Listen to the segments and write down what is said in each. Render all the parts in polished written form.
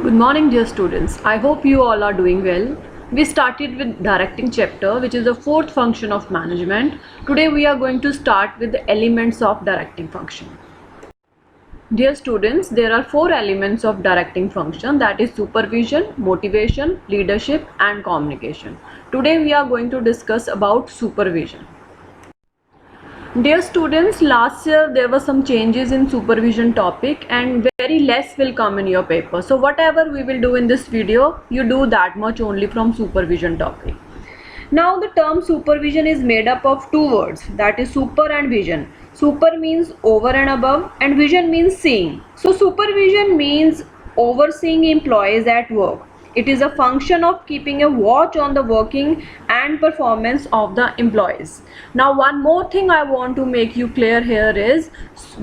Good morning, dear students. I hope you all are doing well. We started with directing chapter, which is the fourth function of management. Today we are going to start with the elements of directing function. Dear students, there are four elements of directing function, that is supervision, motivation, leadership and communication. Today we are going to discuss about supervision. Dear students, last year there were some changes in supervision topic and very less will come in your paper. So whatever we will do in this video, you do that much only from supervision topic. Now the term supervision is made up of two words, that is super and vision. Super means over and above and vision means seeing. So supervision means overseeing employees at work. It is a function of keeping a watch on the working and performance of the employees. Now one more thing I want to make you clear here is,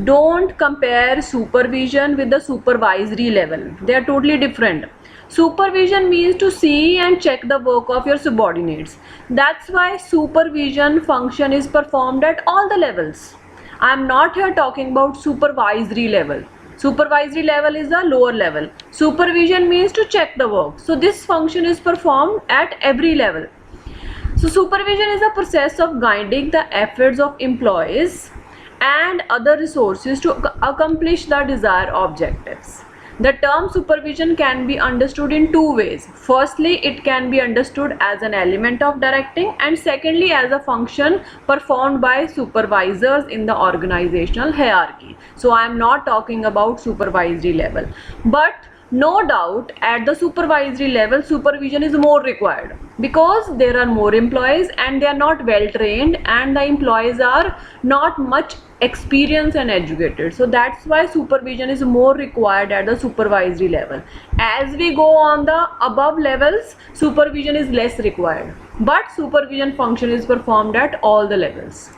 don't compare supervision with the supervisory level. They are totally different. Supervision means to see and check the work of your subordinates. That's why supervision function is performed at all the levels. I am not here talking about supervisory level. Supervisory level is the lower level. Supervision means to check the work. So this function is performed at every level. So supervision is a process of guiding the efforts of employees and other resources to accomplish the desired objectives. The term supervision can be understood in two ways. Firstly, it can be understood as an element of directing, and secondly as a function performed by supervisors in the organizational hierarchy. So I am not talking about supervisory level, but no doubt at the supervisory level supervision is more required because there are more employees and they are not well trained and the employees are not much experienced and educated. So that's why supervision is more required at the supervisory level. As we go on the above levels, supervision is less required, but supervision function is performed at all the levels.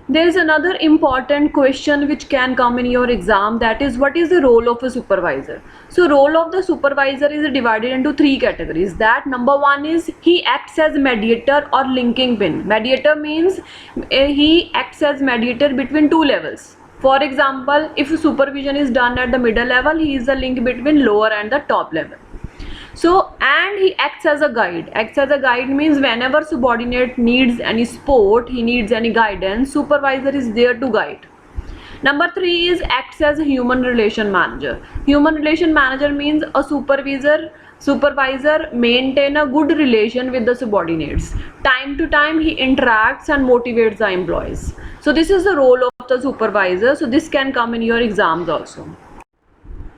There is another important question which can come in your exam, that is, what is the role of a supervisor? So role of the supervisor is divided into three categories. That number one is he acts as mediator or linking pin. Mediator means he acts as mediator between two levels. For example, if supervision is done at the middle level, he is the link between lower and the top level. So, and he acts as a guide. Acts as a guide means whenever subordinate needs any support, he needs any guidance, supervisor is there to guide. Number three is acts as a human relation manager. Human relation manager means a supervisor maintain a good relation with the subordinates. Time to time he interacts and motivates the employees. So this is the role of the supervisor. So this can come in your exams also.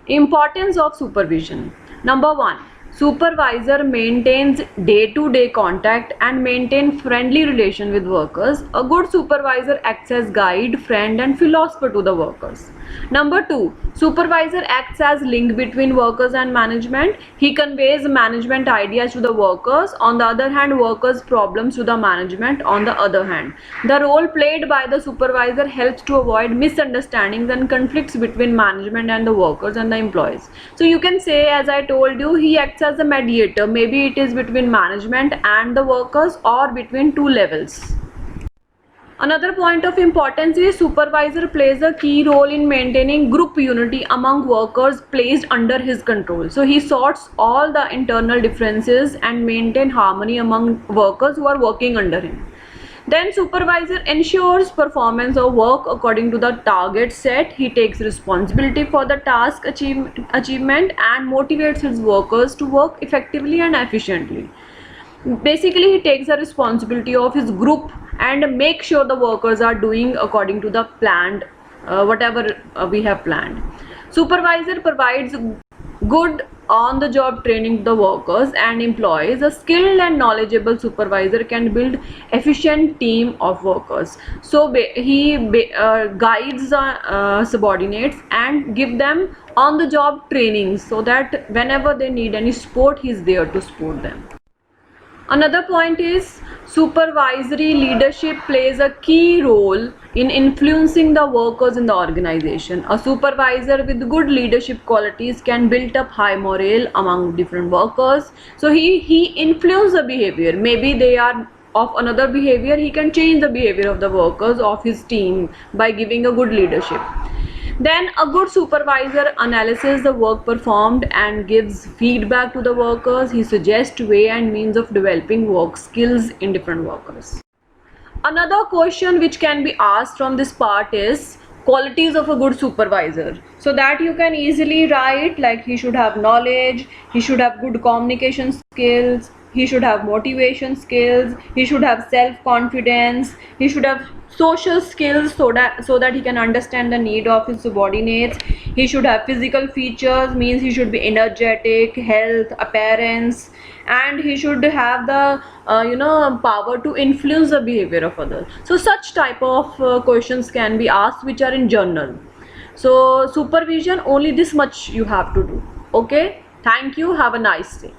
Importance of supervision. Number one, supervisor maintains day-to-day contact and maintain friendly relation with workers. A good supervisor acts as guide, friend and philosopher to the workers. Number two, supervisor acts as link between workers and management. He conveys management ideas to the workers. On the other hand, workers' problems to the management on the other hand. The role played by the supervisor helps to avoid misunderstandings and conflicts between management and the workers and the employees. So you can say, as I told you, he acts as a mediator. Maybe it is between management and the workers or between two levels. Another point of importance is supervisor plays a key role in maintaining group unity among workers placed under his control. So he sorts all the internal differences and maintain harmony among workers who are working under him. Then supervisor ensures performance of work according to the target set. He takes responsibility for the task achievement and motivates his workers to work effectively and efficiently. Basically, he takes the responsibility of his group and make sure the workers are doing according to the planned whatever we have planned. Supervisor provides good on-the-job training to the workers and employees. A skilled and knowledgeable supervisor can build efficient team of workers. So he guides the subordinates and give them on-the-job training so that whenever they need any support, he is there to support them. Another point is supervisory leadership plays a key role in influencing the workers in the organization. A supervisor with good leadership qualities can build up high morale among different workers. So he influences the behavior. Maybe they are of another behavior, he can change the behavior of the workers of his team by giving a good leadership. Then a good supervisor analyzes the work performed and gives feedback to the workers. He suggests way and means of developing work skills in different workers. Another question which can be asked from this part is qualities of a good supervisor, so that you can easily write like he should have knowledge, he should have good communication skills, he should have motivation skills, he should have self-confidence, he should have social skills so that he can understand the need of his subordinates, he should have physical features, means he should be energetic, health, appearance, and he should have the power to influence the behavior of others. So such type of questions can be asked which are in journal. So supervision, only this much you have to do. Okay, thank you, have a nice day.